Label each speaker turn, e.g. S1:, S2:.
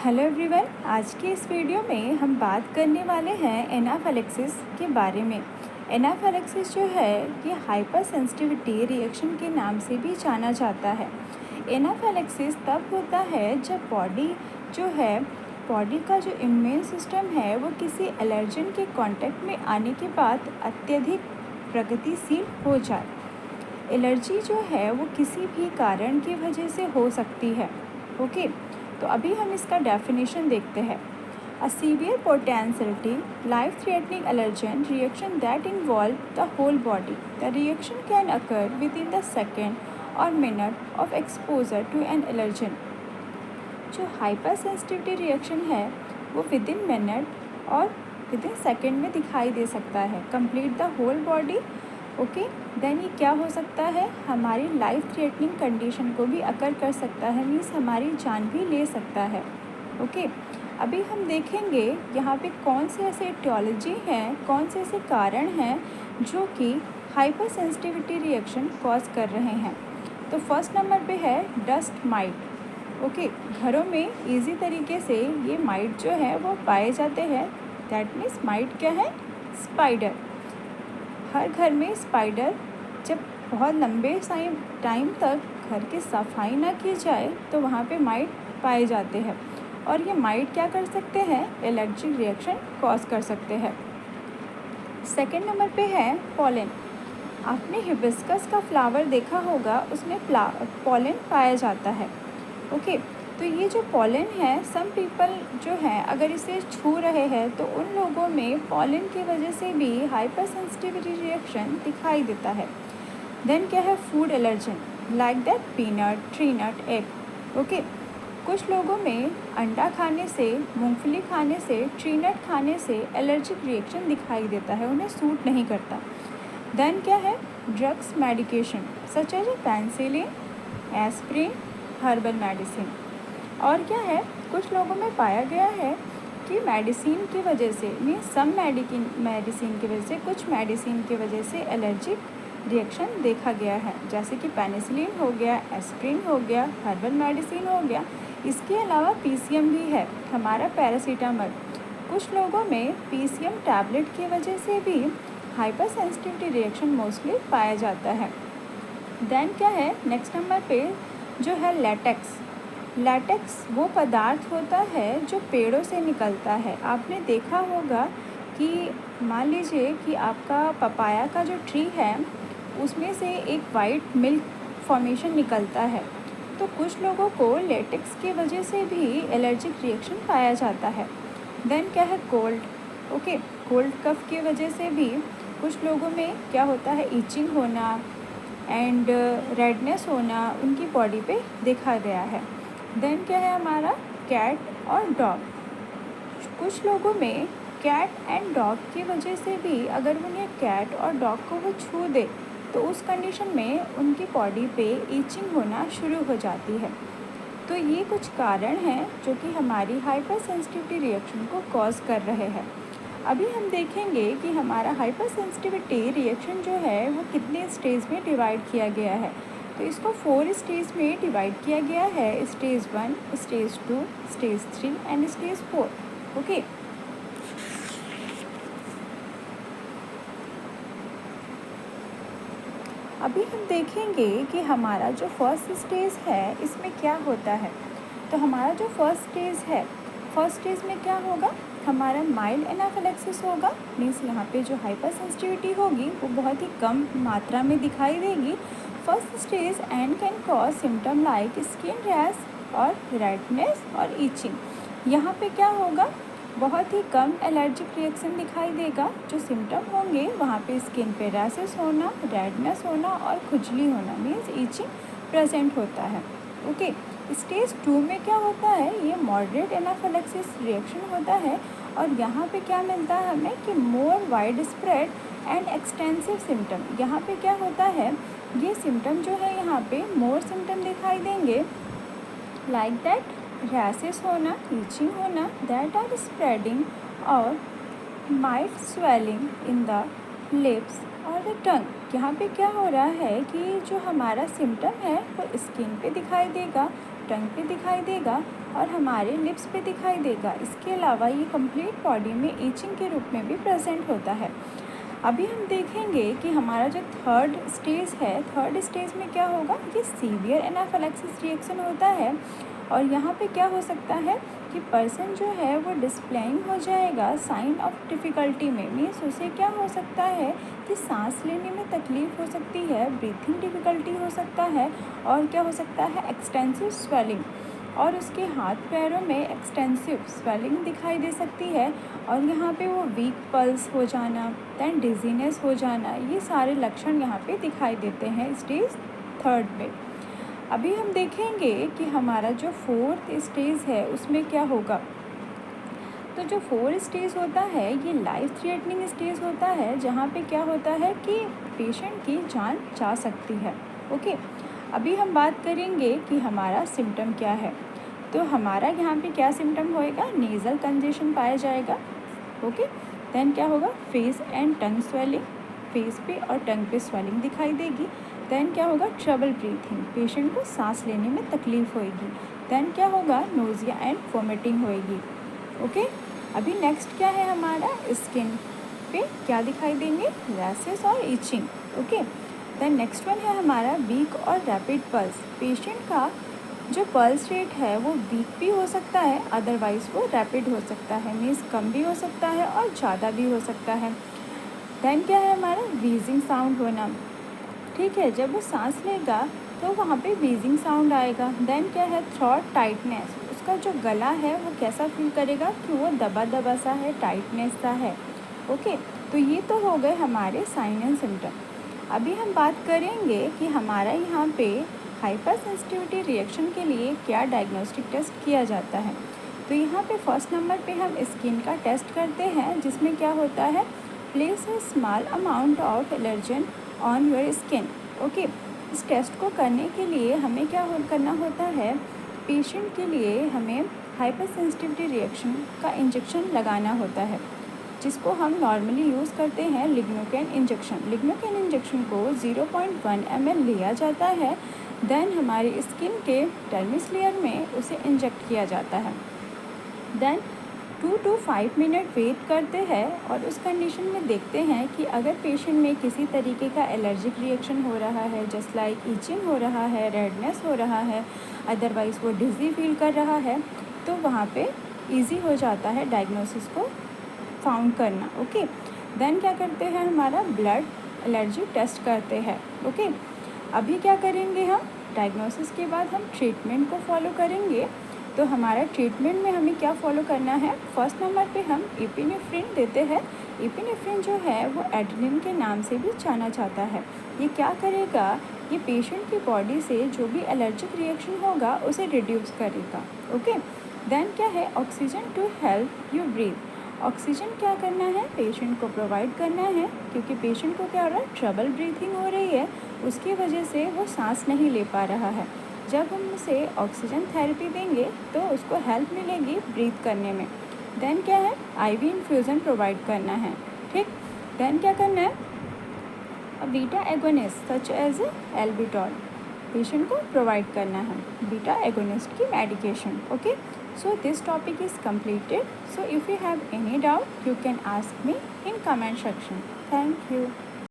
S1: Hello everyone, आज की इस वीडियो में हम बात करने वाले हैं एनाफिलैक्सिस के बारे में। एनाफिलैक्सिस जो है ये हाइपर सेंसिटिविटी रिएक्शन के नाम से भी जाना जाता है। एनाफिलैक्सिस तब होता है जब बॉडी का जो इम्यून सिस्टम है वो किसी एलर्जन के कांटेक्ट में आने के बाद अत्यधिक प्रगतिशील हो जाए। एलर्जी जो है वो किसी भी कारण की वजह से हो सकती है। ओके, तो अभी हम इसका डेफिनेशन देखते हैं। A severe potentiality life threatening allergen reaction that involve the whole body. The reaction can occur within the second और minute of exposure to an allergen. जो हाइपर सेंसिटिविटी रिएक्शन है वो विद इन मिनट और within second में दिखाई दे सकता है, complete the whole body. Okay, then ये क्या हो सकता है, हमारी लाइफ थ्रेटनिंग कंडीशन को भी अकर कर सकता है, मीन्स हमारी जान भी ले सकता है। ओके, अभी हम देखेंगे यहाँ पे कौन से ऐसे एटियोलॉजी हैं, कौन से ऐसे कारण हैं जो कि हाइपर सेंसिटिविटी रिएक्शन कॉज कर रहे हैं। तो फर्स्ट नंबर पे है डस्ट माइट। ओके, घरों में इजी तरीके से ये माइट जो है वो पाए जाते हैं। दैट मीन्स माइट क्या है, स्पाइडर। हर घर में स्पाइडर, जब बहुत लंबे टाइम तक घर की सफाई ना की जाए तो वहाँ पे माइट पाए जाते हैं और ये माइट क्या कर सकते हैं, एलर्जिक रिएक्शन कॉज कर सकते हैं। सेकेंड नंबर पे है पॉलन। आपने हिबिस्कस का फ्लावर देखा होगा, उसमें पॉलन पाया जाता है। ओके, तो ये जो पॉलन है, सम पीपल जो हैं अगर इसे छू रहे हैं तो उन लोगों में पॉलन की वजह से भी हाइपर सेंसिटिविटी रिएक्शन दिखाई देता है। देन क्या है, food allergen like that peanut, tree nut, egg. Okay, कुछ लोगों में अंडा खाने से, मूंगफली खाने से, ट्री नट खाने से एलर्जिक रिएक्शन दिखाई देता है, उन्हें सूट नहीं करता। देन क्या है, drugs medication such as penicillin, aspirin, herbal medicine. और क्या है, कुछ लोगों में पाया गया है कि मेडिसिन की वजह से, मीन्स सम मेडिसिन की वजह से, कुछ मेडिसिन की वजह से एलर्जिक रिएक्शन देखा गया है, जैसे कि पेनिसिलिन हो गया, एस्प्रिन हो गया, हर्बल मेडिसिन हो गया। इसके अलावा पीसीएम भी है, हमारा पैरासीटामोल। कुछ लोगों में पीसीएम टैबलेट की वजह से भी हाइपर सेंसिटिविटी रिएक्शन मोस्टली पाया जाता है। देन क्या है, नेक्स्ट नंबर पे जो है लैटेक्स। लैटेक्स वो पदार्थ होता है जो पेड़ों से निकलता है। आपने देखा होगा कि मान लीजिए कि आपका पपाया का जो ट्री है उसमें से एक वाइट मिल्क फॉर्मेशन निकलता है, तो कुछ लोगों को लेटेक्स की वजह से भी एलर्जिक रिएक्शन पाया जाता है। देन क्या है, कोल्ड। ओके, कोल्ड कफ की वजह से भी कुछ लोगों में क्या होता है, ईचिंग होना एंड रेडनेस होना उनकी बॉडी पे देखा गया है। देन क्या है हमारा, कैट और डॉग। कुछ लोगों में कैट एंड डॉग की वजह से भी अगर उन्हें कैट और डॉग को वो छू दे तो उस कंडीशन में उनकी बॉडी पे ईचिंग होना शुरू हो जाती है। तो ये कुछ कारण हैं जो कि हमारी हाइपर सेंसिटिविटी रिएक्शन को कॉज कर रहे हैं। अभी हम देखेंगे कि हमारा हाइपर सेंसिटिविटी रिएक्शन जो है वो कितने स्टेज में डिवाइड किया गया है। तो इसको 4 स्टेज में डिवाइड किया गया है, stage 1, stage 2, stage 3 and stage 4। Okay, अभी हम देखेंगे कि हमारा जो फर्स्ट स्टेज है इसमें क्या होता है। तो हमारा जो फर्स्ट स्टेज में क्या होगा, हमारा माइल्ड एनाफिलैक्सिस होगा, मीन्स यहाँ पे जो हाइपर सेंसिटिविटी होगी वो बहुत ही कम मात्रा में दिखाई देगी। First stage and can cause symptom like skin rash और रेडनेस और ईचिंग। यहाँ पे क्या होगा, बहुत ही कम एलर्जिक रिएक्शन दिखाई देगा। जो सिम्टम होंगे वहाँ पे स्किन पे रैशेस होना, रेडनेस होना और खुजली होना, मीन्स ईचिंग प्रेजेंट होता है। ओके, स्टेज 2 में क्या होता है, ये मॉडरेट एनाफिलैक्सिस रिएक्शन होता है और यहाँ पे क्या मिलता है हमें कि more wide spread and extensive symptom. यहाँ पे क्या होता है, ये सिम्टम जो है यहाँ पे मोर सिम्टम दिखाई देंगे, लाइक दैट रैशेस होना, ईचिंग होना, दैट आर स्प्रेडिंग और mild swelling in the lips और द टंग। यहाँ पे क्या हो रहा है कि जो हमारा सिम्टम है वो स्किन पे दिखाई देगा, टंग पे दिखाई देगा और हमारे लिप्स पे दिखाई देगा। इसके अलावा ये कंप्लीट बॉडी में ईचिंग के रूप में भी प्रेजेंट होता है। अभी हम देखेंगे कि हमारा जो थर्ड स्टेज है, थर्ड स्टेज में क्या होगा, ये सीवियर एनाफिलैक्सिस रिएक्शन होता है। और यहाँ पे क्या हो सकता है कि पर्सन जो है वो डिस्प्लेइंग हो जाएगा साइन ऑफ डिफ़िकल्टी में। मीन्स उसे क्या हो सकता है कि सांस लेने में तकलीफ़ हो सकती है, ब्रीथिंग डिफ़िकल्टी हो सकता है, और क्या हो सकता है, एक्सटेंसिव स्वेलिंग, और उसके हाथ पैरों में एक्सटेंसिव स्वेलिंग दिखाई दे सकती है। और यहाँ पे वो वीक पल्स हो जाना, दैन डिजीनेस हो जाना, ये सारे लक्षण यहाँ पे दिखाई देते हैं स्टेज थर्ड में। अभी हम देखेंगे कि हमारा जो फोर्थ स्टेज है उसमें क्या होगा। तो जो फोर्थ स्टेज होता है ये लाइफ थ्रेटनिंग स्टेज होता है, जहाँ पे क्या होता है कि पेशेंट की जान जा सकती है। ओके, अभी हम बात करेंगे कि हमारा सिम्टम क्या है। तो हमारा यहाँ पे क्या सिम्टम होएगा, नेज़ल कंजेशन पाया जाएगा। ओके, देन क्या होगा, face and tongue swelling, face पे और टंग पे स्वेलिंग दिखाई देगी। देन क्या होगा, ट्रबल ब्रीथिंग, पेशेंट को सांस लेने में तकलीफ़ होएगी। देन क्या होगा, नोज़िया एंड वोमिटिंग होएगी। ओके, अभी नेक्स्ट क्या है हमारा, स्किन पे क्या दिखाई देंगे, रैशेस और itching. Okay, then next one है हमारा वीक और रैपिड पल्स। पेशेंट का जो पल्स रेट है वो वीक भी हो सकता है, अदरवाइज़ वो रैपिड हो सकता है, मीन्स कम भी हो सकता है और ज़्यादा भी हो सकता है। देन क्या है हमारा, वीजिंग साउंड होना। ठीक है, जब वो सांस लेगा तो वहाँ पे वीजिंग साउंड आएगा। देन क्या है, थ्रोट टाइटनेस, उसका जो गला है वो कैसा फील करेगा कि वो दबा दबा सा है, टाइटनेस सा है। ओके, तो ये तो हो गए हमारे साइन एंड सिम्टम। अभी हम बात करेंगे कि हमारा यहाँ पे हाइपर सेंसिटिविटी रिएक्शन के लिए क्या डायग्नोस्टिक टेस्ट किया जाता है। तो यहाँ पे फर्स्ट नंबर पे हम स्किन का टेस्ट करते हैं, जिसमें क्या होता है, place a small amount of allergen on your skin. Okay, इस टेस्ट को करने के लिए हमें क्या करना होता है, पेशेंट के लिए हमें हाइपर सेंसिटिविटी रिएक्शन का इंजेक्शन लगाना होता है, जिसको हम नॉर्मली यूज़ करते हैं लिग्नोकेन इंजेक्शन। लिग्नोकेन इंजेक्शन को 0.1 ml लिया जाता है। देन हमारी स्किन के डर्मिस लेयर में उसे इंजेक्ट किया जाता है। देन 2 to 5 मिनट वेट करते हैं और उस कंडीशन में देखते हैं कि अगर पेशेंट में किसी तरीके का एलर्जिक रिएक्शन हो रहा है, जस्ट लाइक ईचिंग हो रहा है, रेडनेस हो रहा है, अदरवाइज़ वो डिज़ी फील कर रहा है, तो वहाँ पे इजी हो जाता है डायग्नोसिस को फाउंड करना। ओके, देन क्या करते हैं, हमारा ब्लड एलर्जी टेस्ट करते हैं। ओके, अभी क्या करेंगे हम, डायग्नोसिस के बाद हम ट्रीटमेंट को फॉलो करेंगे। तो हमारा ट्रीटमेंट में हमें क्या फॉलो करना है, फर्स्ट नंबर पे हम एपिनेफ्रिन देते हैं। एपिनेफ्रिन जो है वो एड्रेनलिन के नाम से भी जाना जाता है। ये क्या करेगा, ये पेशेंट की बॉडी से जो भी एलर्जिक रिएक्शन होगा उसे रिड्यूस करेगा। ओके, देन क्या है, oxygen to help you breathe. Oxygen क्या करना है, पेशेंट को प्रोवाइड करना है, क्योंकि पेशेंट को क्या हो रहा है, ट्रबल ब्रीथिंग हो रही है, उसकी वजह से वो सांस नहीं ले पा रहा है। जब हम उसे ऑक्सीजन थेरेपी देंगे तो उसको हेल्प मिलेगी ब्रीथ करने में। देन क्या है, आईवी इन्फ्यूज़न प्रोवाइड करना है। ठीक, देन क्या करना है, beta agonist such as albuterol patient को प्रोवाइड करना है, बीटा एगोनिस्ट की medication. Okay, so this topic is completed. So if you have any doubt you can ask me in comment section. Thank you.